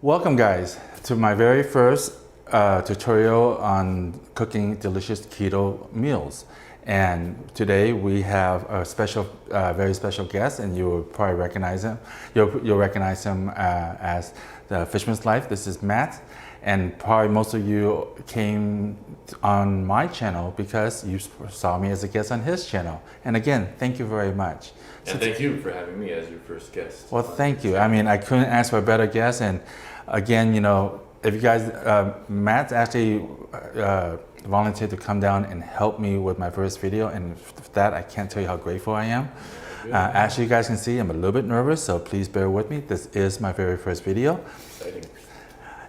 Welcome guys to my very first tutorial on cooking delicious keto meals. And today we have a special, very special guest, and you will probably recognize him. You'll recognize him as the Fisherman's Life. This is Matt, and probably most of you came on my channel because you saw me as a guest on his channel. And again, thank you very much. And thank you for having me as your first guest. Well, thank you. I mean, I couldn't ask for a better guest. And again, you know, if you guys, Matt actually volunteered to come down and help me with my first video. And for that, I can't tell you how grateful I am. As you guys can see, I'm a little bit nervous, so please bear with me. This is my very first video. Exciting.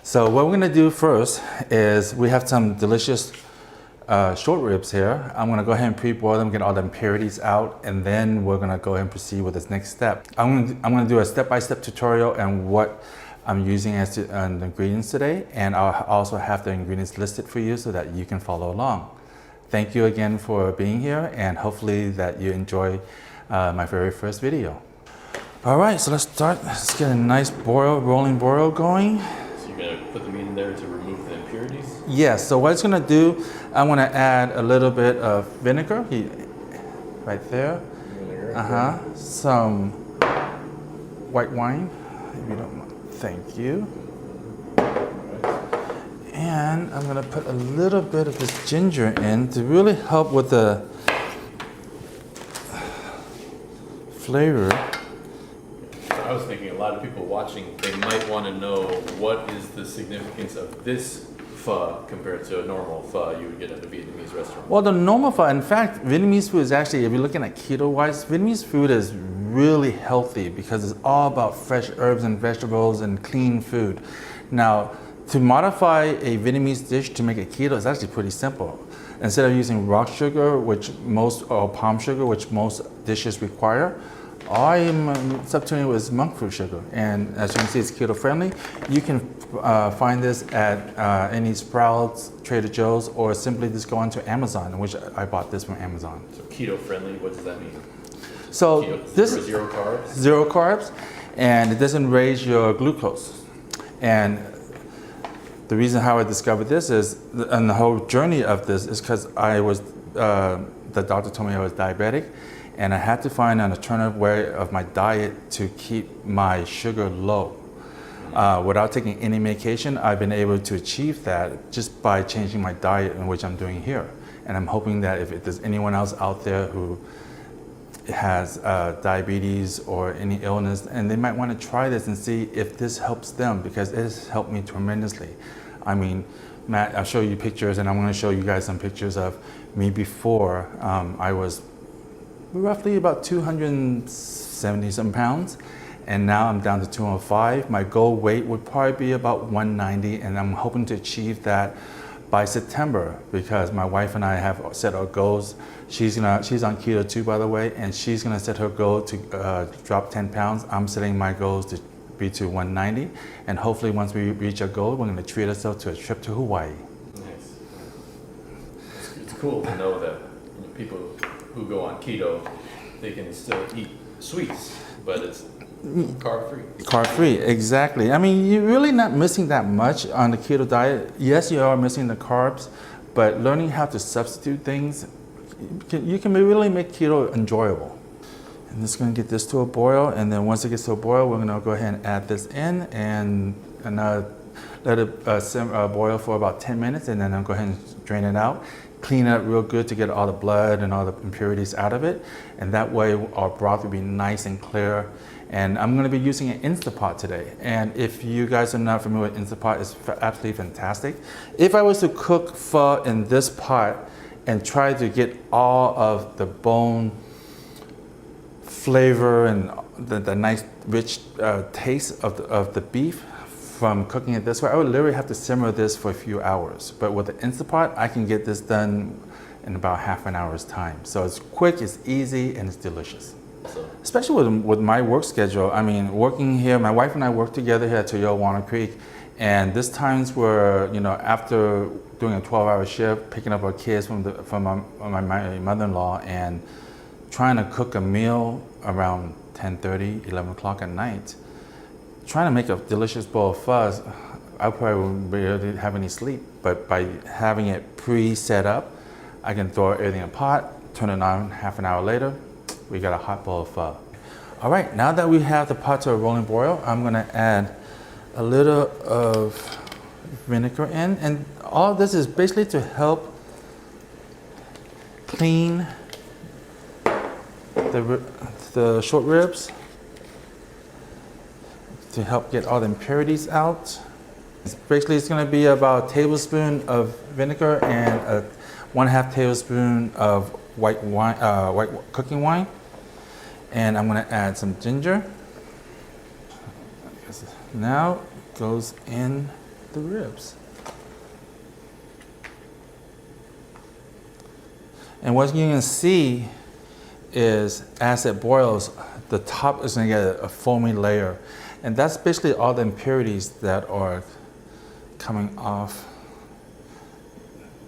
So what we're gonna do first is we have some delicious short ribs here. I'm gonna go ahead and pre-boil them, get all the impurities out, and then we're gonna go ahead and proceed with this next step. I'm gonna do a step-by-step tutorial on what I'm using as the ingredients today, and I'll also have the ingredients listed for you so that you can follow along. Thank you again for being here, and hopefully that you enjoy my very first video. All right, so let's start. Let's get a nice rolling boil going. So you're going to put the meat in there to remove the impurities? Yes, so what it's gonna do, I'm gonna add a little bit of vinegar, right there. Vinegar. Some white wine, if you don't mind. Thank you. And I'm gonna put a little bit of this ginger in to really help with the flavor. So I was thinking a lot of people watching, they might want to know what is the significance of this pho compared to a normal pho you would get at a Vietnamese restaurant. Well, the normal pho, in fact, Vietnamese food is actually, if you're looking at keto-wise, Vietnamese food is really healthy because it's all about fresh herbs and vegetables and clean food. Now, to modify a Vietnamese dish to make it keto is actually pretty simple. Instead of using rock sugar, or palm sugar, which most dishes require, I'm substituting with monk fruit sugar, and as you can see, it's keto friendly. You can find this at any Sprouts, Trader Joe's, or simply just go onto Amazon, which I bought this from Amazon. So keto friendly, what does that mean? So Keto, this zero carbs? Zero carbs, and it doesn't raise your glucose. And the reason how I discovered this is, and the whole journey of this is because the doctor told me I was diabetic, and I had to find an alternative way of my diet to keep my sugar low. Without taking any medication, I've been able to achieve that just by changing my diet, in which I'm doing here. And I'm hoping that if there's anyone else out there who has diabetes or any illness, and they might want to try this and see if this helps them, because it has helped me tremendously. I mean, Matt, I'll show you pictures, and I'm going to show you guys some pictures of me before. I was roughly about 270 some pounds, and now I'm down to 205. My goal weight would probably be about 190, and I'm hoping to achieve that by September, because my wife and I have set our goals. She's on keto too, by the way, and she's gonna set her goal to drop 10 pounds. I'm setting my goals to be to 190, and hopefully once we reach our goal, we're gonna treat ourselves to a trip to Hawaii. Nice. It's cool to know that people who go on keto, they can still eat sweets, but it's carb-free. Carb-free, exactly. I mean, you're really not missing that much on the keto diet. Yes, you are missing the carbs, but learning how to substitute things, you can really make keto enjoyable. I'm just gonna get this to a boil, and then once it gets to a boil, we're gonna go ahead and add this in and let it boil for about 10 minutes, and then I'll go ahead and drain it out. Clean it up real good to get all the blood and all the impurities out of it, and that way our broth will be nice and clear. And I'm going to be using an Instapot today, and if you guys are not familiar with Instapot, it's absolutely fantastic. If I was to cook pho in this pot and try to get all of the bone flavor and the nice rich taste of the beef from cooking it this way, I would literally have to simmer this for a few hours. But with the Instapot, I can get this done in about half an hour's time. So it's quick, it's easy, and it's delicious. Especially with my work schedule. I mean, working here, my wife and I work together here at Toyota Walnut Creek, and there's times where, you know, after doing a 12-hour shift, picking up our kids from my mother-in-law and trying to cook a meal around 10:30, 11 o'clock at night, trying to make a delicious bowl of pho, I probably wouldn't be able to have any sleep. But by having it pre-set up, I can throw everything in a pot, turn it on half an hour later, we got a hot bowl of pho. All right, now that we have the pot to a rolling boil, I'm gonna add a little of vinegar in. And all this is basically to help clean the short ribs, to help get all the impurities out. Basically, it's going to be about a tablespoon of vinegar and a 1/2 tablespoon of white wine, white cooking wine. And I'm going to add some ginger. Now it goes in the ribs. And what you're going to see is as it boils, the top is going to get a foamy layer. And that's basically all the impurities that are coming off.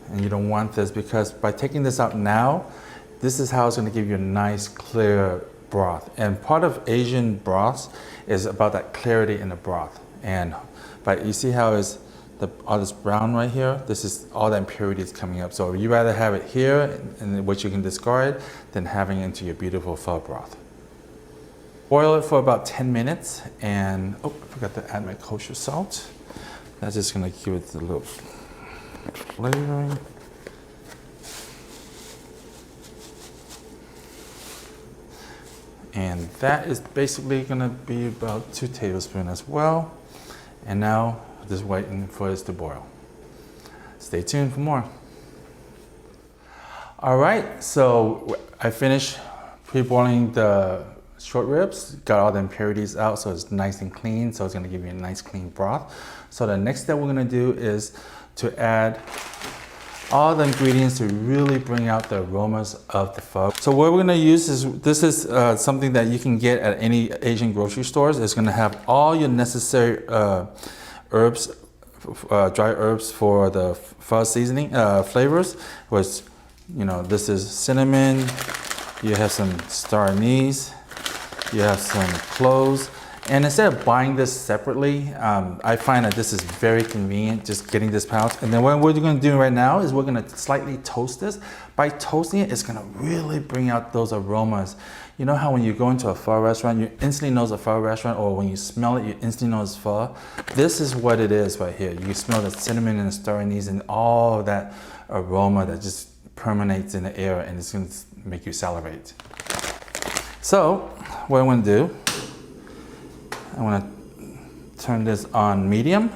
And you don't want this, because by taking this out now, this is how it's going to give you a nice clear broth. And part of Asian broths is about that clarity in the broth. And but you see how is all this brown right here? This is all the impurities coming up. So you rather have it here, in which you can discard, than having it into your beautiful pho broth. Boil it for about 10 minutes, and oh, I forgot to add my kosher salt. That's just gonna give it a little flavoring. And that is basically gonna be about 2 tablespoons as well. And now, just waiting for this to boil. Stay tuned for more. All right, so I finished pre-boiling the short ribs, got all the impurities out, so it's nice and clean, so it's gonna give you a nice clean broth. So the next step we're gonna do is to add all the ingredients to really bring out the aromas of the pho. So what we're gonna use is, this is something that you can get at any Asian grocery stores. It's gonna have all your necessary herbs, dry herbs for the pho seasoning flavors, which, you know, this is cinnamon, you have some star anise, you have some cloves. And instead of buying this separately, I find that this is very convenient, just getting this pouch. And then what we're gonna do right now is we're gonna slightly toast this. By toasting it, it's gonna really bring out those aromas. You know how when you go into a pho restaurant, you instantly know it's a pho restaurant, or when you smell it, you instantly know it's pho? This is what it is right here. You smell the cinnamon and the star anise and all of that aroma that just permeates in the air, and it's gonna make you salivate. So, what I'm gonna do, I want to turn this on medium,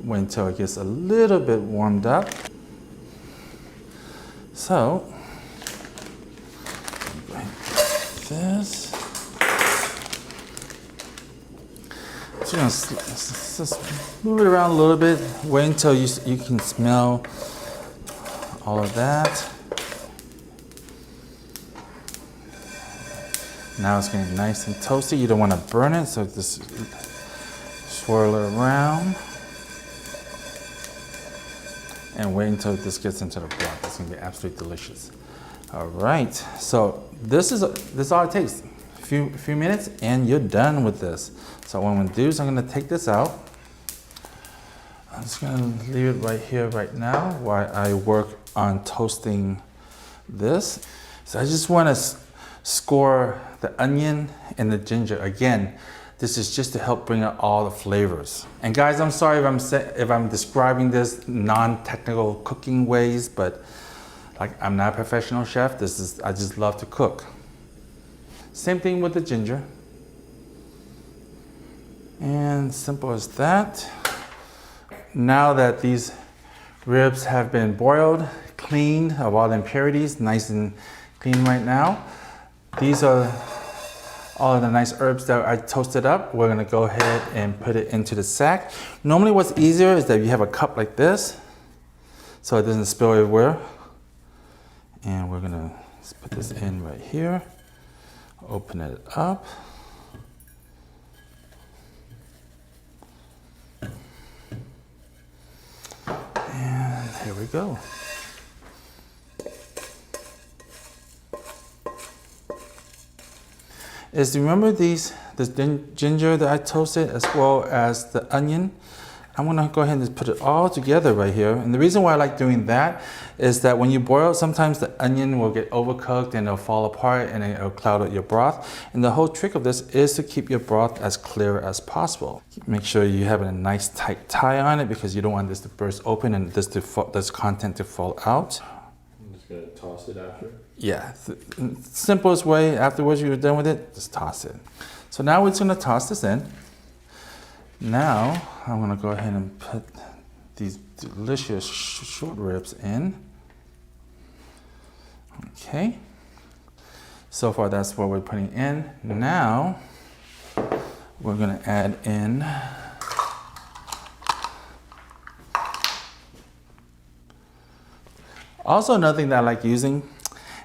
wait until it gets a little bit warmed up. So, like this. So you're gonna just move it around a little bit, wait until you can smell all of that. Now it's getting nice and toasty. You don't want to burn it, so just swirl it around and wait until this gets into the broth. It's gonna be absolutely delicious. All right, so this is all it takes. A few minutes and you're done with this. So what I'm gonna do is I'm gonna take this out. I'm just gonna leave it right here right now while I work on toasting this. So I just want to score the onion and the ginger. Again, this is just to help bring out all the flavors. And guys, I'm sorry if I'm describing this non-technical cooking ways, but like, I'm not a professional chef. I just love to cook. Same thing with the ginger. And simple as that. Now that these ribs have been boiled, cleaned of all the impurities, nice and clean right now, these are all of the nice herbs that I toasted up. We're gonna go ahead and put it into the sack. Normally what's easier is that you have a cup like this, so it doesn't spill everywhere. And we're gonna put this in right here, open it up. And here we go. Remember these this ginger that I toasted as well as the onion. I'm gonna go ahead and just put it all together right here. And the reason why I like doing that is that when you boil, sometimes the onion will get overcooked and it'll fall apart and it'll cloud out your broth. And the whole trick of this is to keep your broth as clear as possible. Make sure you have a nice tight tie on it because you don't want this to burst open and this content to fall out. I'm just gonna toss it after. Yeah, simplest way, afterwards you're done with it, just toss it. So now we're just gonna toss this in. Now, I'm gonna go ahead and put these delicious short ribs in. Okay, so far that's what we're putting in. Now, we're gonna add in also another thing that I like using,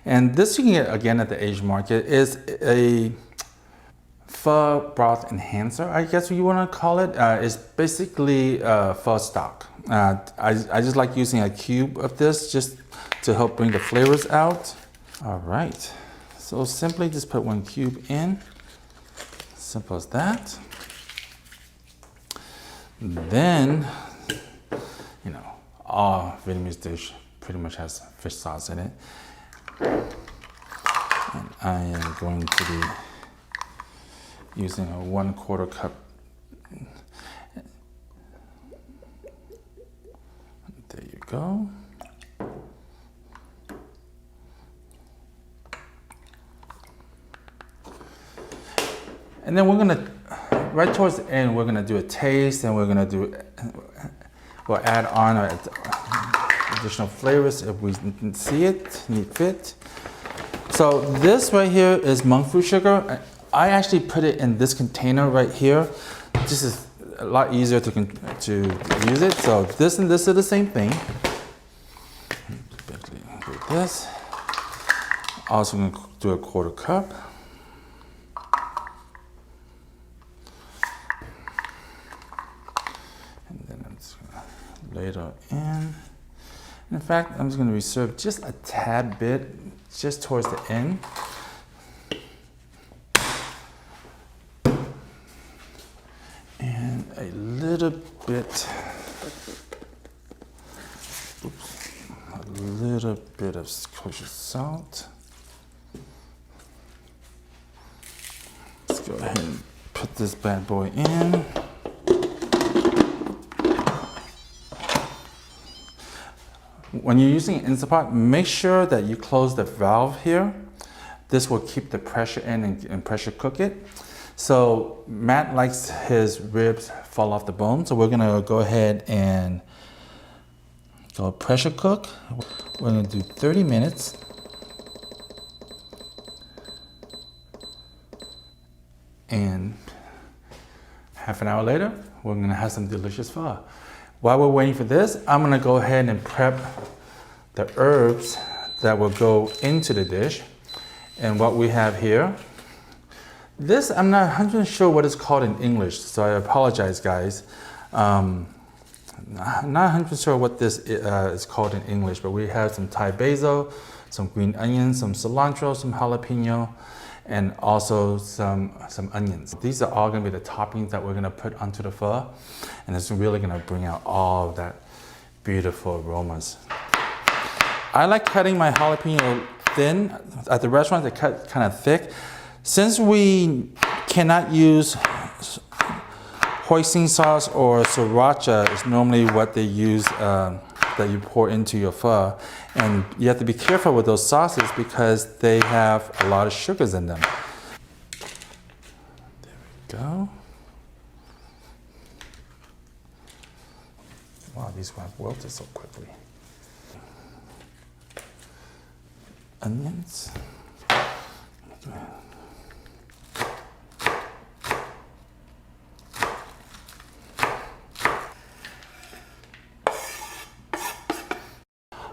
and this you can get again at the Asian market, is a pho broth enhancer, I guess what you want to call it. It's basically pho stock. I just like using a cube of this just to help bring the flavors out. All right, so simply just put 1 cube in. Simple as that. Then, you know, all Vietnamese dish pretty much has fish sauce in it. And I am going to be using a 1/4 cup. There you go. And then we're gonna, right towards the end, we're gonna do a taste and we're gonna do, we'll add on additional flavors if we see it, need fit. So this right here is monk fruit sugar. I actually put it in this container right here. This is a lot easier to use it. So this and this are the same thing. Do this. Also gonna do a 1/4 cup. And then I'm just gonna ladle in. In fact, I'm just gonna reserve just a tad bit, just towards the end. And a little bit, of kosher salt. Let's go ahead and put this bad boy in. When you're using an Instant Pot, make sure that you close the valve here. This will keep the pressure in and pressure cook it. So Matt likes his ribs fall off the bone, so we're gonna go ahead and go pressure cook. We're gonna do 30 minutes. And half an hour later, we're gonna have some delicious pho. While we're waiting for this, I'm gonna go ahead and prep the herbs that will go into the dish. And what we have here, this, I'm not 100% sure what it's called in English, so I apologize, guys. I'm not 100% sure what this is called in English, but we have some Thai basil, some green onions, some cilantro, some jalapeno, and also some onions. These are all gonna be the toppings that we're gonna put onto the pho, and it's really gonna bring out all of that beautiful aromas. I like cutting my jalapeno thin. At the restaurant, they cut kind of thick. Since we cannot use hoisin sauce or sriracha, is normally what they use that you pour into your pho. And you have to be careful with those sauces because they have a lot of sugars in them. There we go. Wow, these ones wilted so quickly. Onions.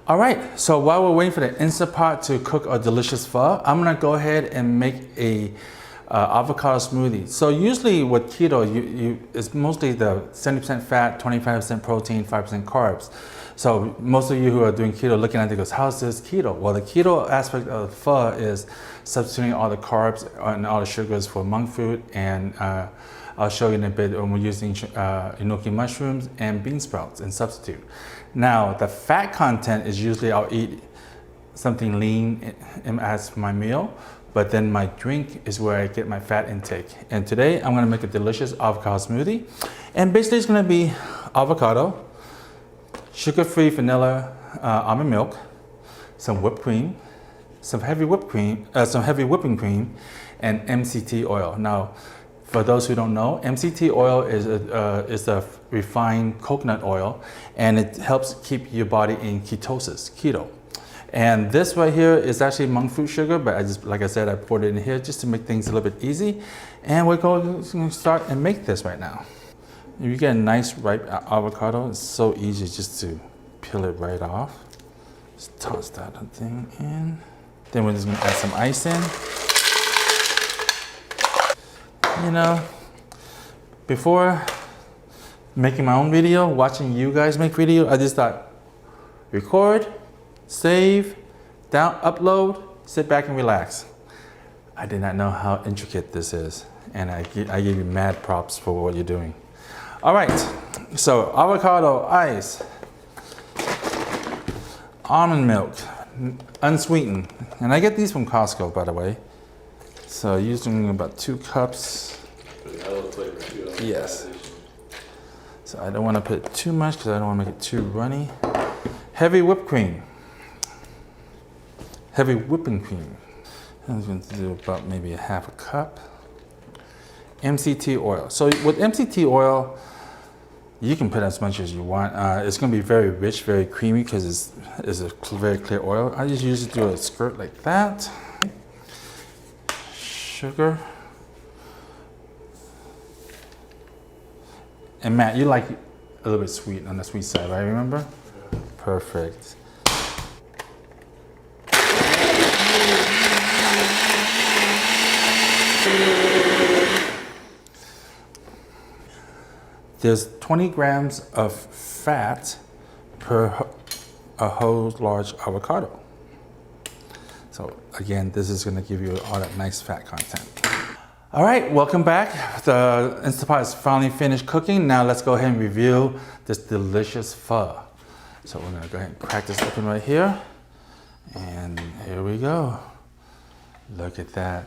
All right, so while we're waiting for the Instant Pot to cook our delicious pho, I'm gonna go ahead and make a avocado smoothie. So usually with keto, it's mostly the 70% fat, 25% protein, 5% carbs. So most of you who are doing keto looking at it goes, how's this keto? Well, the keto aspect of pho is substituting all the carbs and all the sugars for monk food, and I'll show you in a bit when we're using enoki mushrooms and bean sprouts and substitute. Now, the fat content is usually I'll eat something lean as my meal, but then my drink is where I get my fat intake. And today I'm gonna make a delicious avocado smoothie. And basically it's gonna be avocado, sugar-free vanilla almond milk, some whipped cream, some heavy whipping cream, and MCT oil. Now, for those who don't know, MCT oil is a refined coconut oil, and it helps keep your body in ketosis, keto. And this right here is actually monk fruit sugar, but like I said, I poured it in here just to make things a little bit easy. And we're going to start and make this right now. If you get a nice ripe avocado, it's so easy just to peel it right off. Just toss that thing in. Then we're just gonna add some ice in. You know, before making my own video, watching you guys make video, I just thought, record, save, upload, sit back and relax. I did not know how intricate this is, and I give you mad props for what you're doing. All right, so avocado, ice, almond milk, unsweetened, and I get these from Costco, by the way. So using about 2 cups. Yes. So I don't want to put too much because I don't want to make it too runny. Heavy whipped cream. Heavy whipping cream. I'm going to do about maybe a half a cup. MCT oil. So with MCT oil, you can put as much as you want. It's going to be very rich, very creamy because it's a very clear oil. I just usually do a squirt like that. Sugar. And Matt, you like a little bit sweet on the sweet side, right? Remember? Yeah. Perfect. There's 20 grams of fat per a whole large avocado. So again, this is gonna give you all that nice fat content. All right, welcome back. The Instapot is finally finished cooking. Now let's go ahead and review this delicious pho. So we're gonna go ahead and crack this open right here. And here we go. Look at that.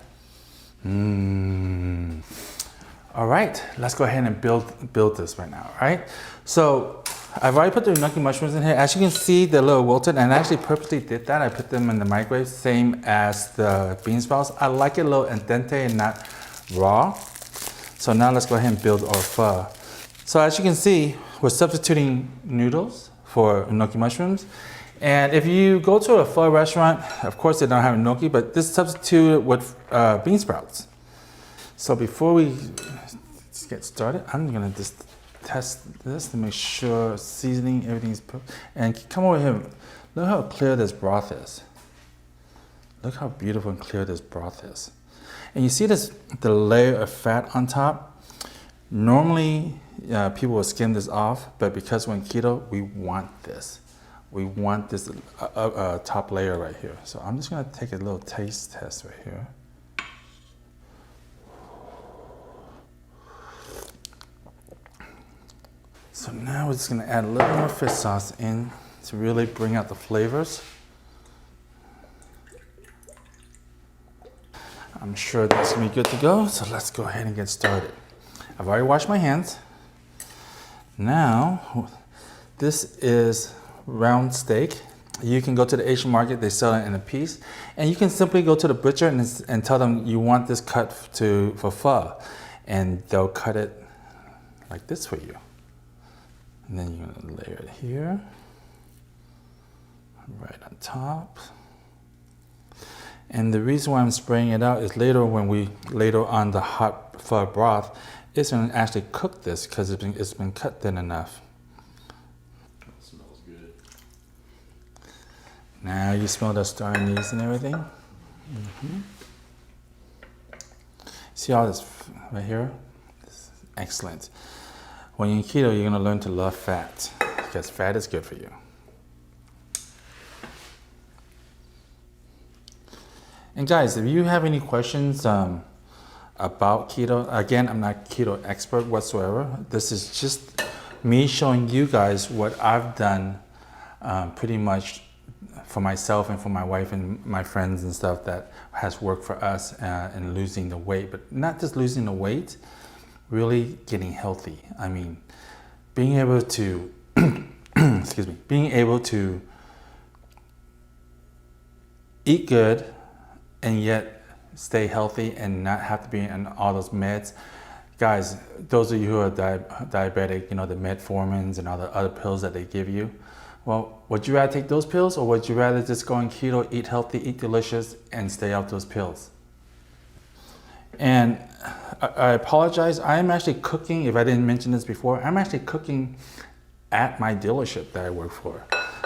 All right, let's go ahead and build this right now, all right? So I've already put the enoki mushrooms in here. As you can see, they're a little wilted, and I actually purposely did that. I put them in the microwave, same as the bean sprouts. I like it a little al dente and not raw. So now let's go ahead and build our pho. So as you can see, we're substituting noodles for enoki mushrooms. And if you go to a pho restaurant, of course they don't have enoki, but this substituted with bean sprouts. So before we get started, I'm gonna just test this to make sure seasoning, everything's perfect. And come over here, look how clear this broth is. Look how beautiful and clear this broth is. And you see the layer of fat on top? Normally, people will skim this off, but because we're in keto, we want this. We want this top layer right here. So I'm just gonna take a little taste test right here. So now we're just gonna add a little more fish sauce in to really bring out the flavors. I'm sure that's gonna be good to go, so let's go ahead and get started. I've already washed my hands. Now, this is round steak. You can go to the Asian market, they sell it in a piece. And you can simply go to the butcher and tell them you want this cut for pho. And they'll cut it like this for you. And then you're gonna layer it here, right on top. And the reason why I'm spraying it out is later on the hot pho broth, it's gonna actually cook this because it's been cut thin enough. That smells good. Now you smell the star anise and everything. See all this right here? This is excellent. When you're in keto, you're gonna learn to love fat because fat is good for you. And guys, if you have any questions about keto, again, I'm not keto expert whatsoever. This is just me showing you guys what I've done pretty much for myself and for my wife and my friends and stuff that has worked for us in losing the weight, but not just losing the weight, really getting healthy. I mean, being able to, excuse me, being able to eat good and yet stay healthy and not have to be on all those meds. Guys, those of you who are diabetic, you know, the metformins and all the other pills that they give you, well, would you rather take those pills or would you rather just go on keto, eat healthy, eat delicious, and stay off those pills? And I apologize, I'm actually cooking, if I didn't mention this before, I'm actually cooking at my dealership that I work for,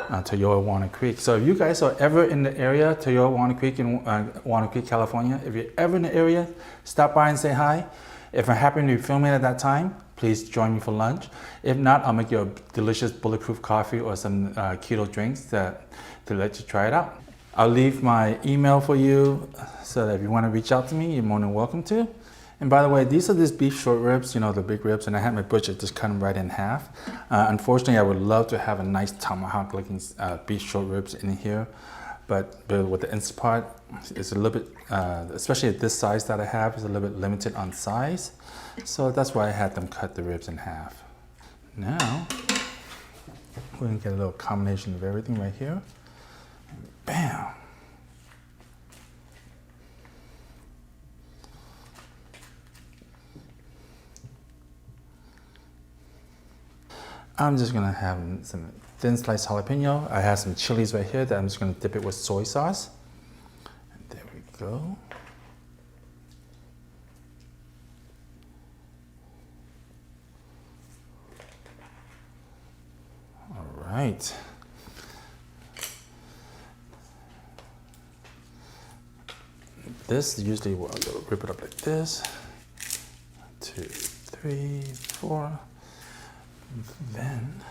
Toyota Walnut Creek. So if you guys are ever in the area, Toyota Walnut Creek in Walnut Creek, California, if you're ever in the area, stop by and say hi. If I happen to be filming at that time, please join me for lunch. If not, I'll make you a delicious bulletproof coffee or some keto drinks to let you try it out. I'll leave my email for you so that if you want to reach out to me, you're more than welcome to. And by the way, these are these beef short ribs, you know, the big ribs, and I had my butcher just cut them right in half. Unfortunately, I would love to have a nice tomahawk looking beef short ribs in here, but with the Instapot, it's a little bit, especially at this size that I have, is a little bit limited on size. So that's why I had them cut the ribs in half. Now, we're gonna get a little combination of everything right here. Bam. I'm just gonna have some thin sliced jalapeno. I have some chilies right here that I'm just gonna dip it with soy sauce. And there we go. All right. This usually we'll rip it up like this. 1, 2, 3, 4. Then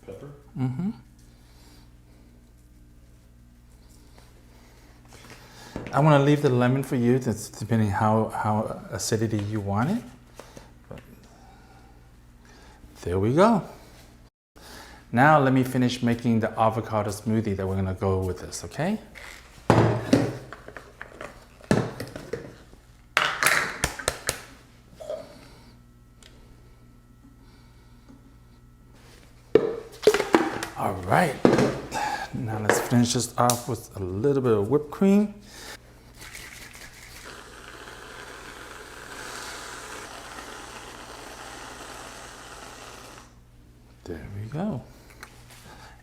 pepper. Mm-hmm. I want to leave the lemon for you. That's depending how acidity you want it. But there we go. Now let me finish making the avocado smoothie that we're gonna go with this, okay? All right, now let's finish this off with a little bit of whipped cream. There we go.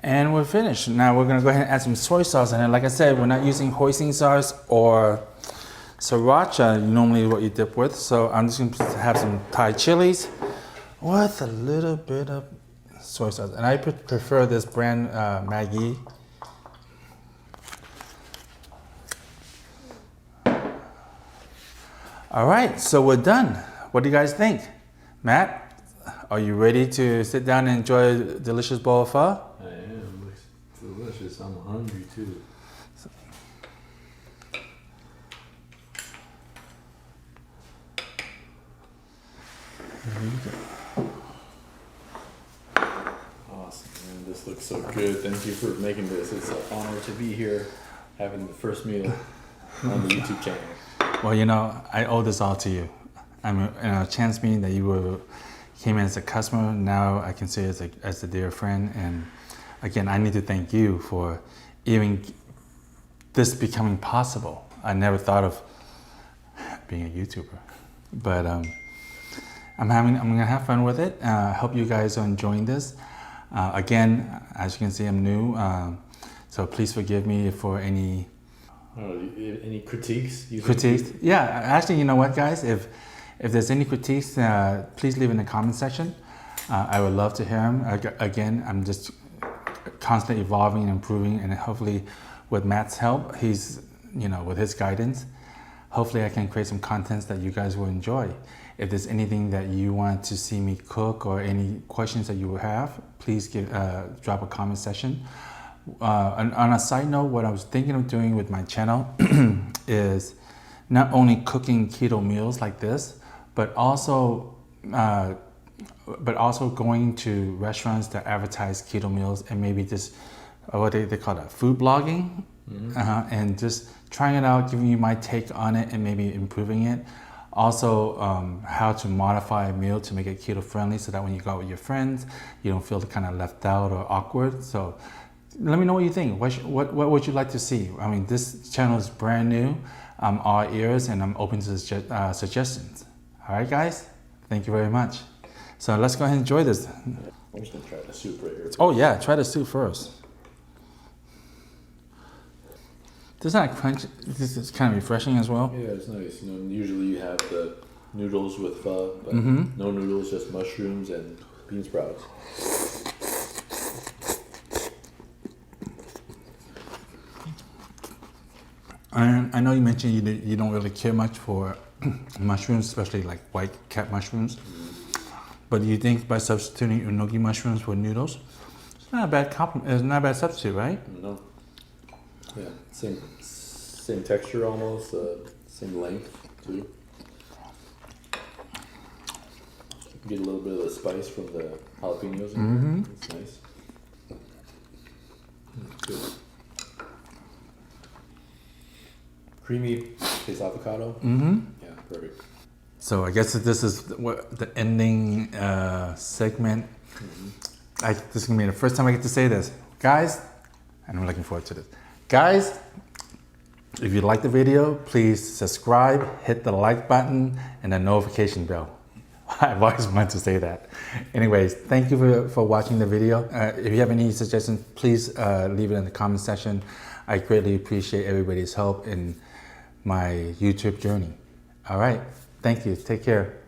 And we're finished. Now we're gonna go ahead and add some soy sauce in it. Like I said, we're not using hoisin sauce or sriracha, normally what you dip with. So I'm just gonna have some Thai chilies with a little bit of soy sauce. And I prefer this brand Maggi. All right, so we're done. What do you guys think? Matt, are you ready to sit down and enjoy a delicious bowl of pho? I am. Looks delicious. I'm hungry too. There you go. Awesome, man. This looks so good. Thank you for making this. It's an honor to be here, having the first meal on the YouTube channel. Well, you know, I owe this all to you. I'm a chance meeting that you came in as a customer. Now I can say as a dear friend. And again, I need to thank you for even this becoming possible. I never thought of being a YouTuber, but I'm gonna have fun with it. I hope you guys are enjoying this. Again, as you can see, I'm new, so please forgive me for any critiques? Critiques? Yeah, actually, you know what, guys? If there's any critiques, please leave in the comment section. I would love to hear them. Again, I'm just constantly evolving and improving, and hopefully with Matt's help, with his guidance, hopefully I can create some contents that you guys will enjoy. If there's anything that you want to see me cook or any questions that you have, please drop a comment section. On a side note, what I was thinking of doing with my channel is not only cooking keto meals like this, but also going to restaurants that advertise keto meals and maybe just what they call it, food blogging, and just trying it out, giving you my take on it and maybe improving it. Also, how to modify a meal to make it keto friendly so that when you go out with your friends, you don't feel kind of left out or awkward. So let me know what you think. What would you like to see? I mean, this channel is brand new. I'm all ears and I'm open to suggestions. All right, guys, thank you very much. So let's go ahead and enjoy this. I'm just gonna try the soup right here. Oh yeah, try the soup first. This is not crunchy. This is kind of refreshing as well. Yeah, it's nice. Usually you have the noodles with pho, but no noodles, just mushrooms and bean sprouts. And I know you mentioned you don't really care much for mushrooms, especially like white cat mushrooms. But do you think by substituting unogi mushrooms for noodles, it's not a bad it's not a bad substitute, right? No. Yeah, same texture almost, same length too. Get a little bit of the spice from the jalapenos in there. It's nice. Good. Creamy, tastes avocado. Yeah, perfect. So I guess this is the ending segment. This is gonna be the first time I get to say this, guys, and I'm looking forward to this. Guys, if you like the video, please subscribe, hit the like button, and the notification bell. I've always wanted to say that. Anyways, thank you for watching the video. If you have any suggestions, please leave it in the comment section. I greatly appreciate everybody's help in my YouTube journey. All right, thank you. Take care.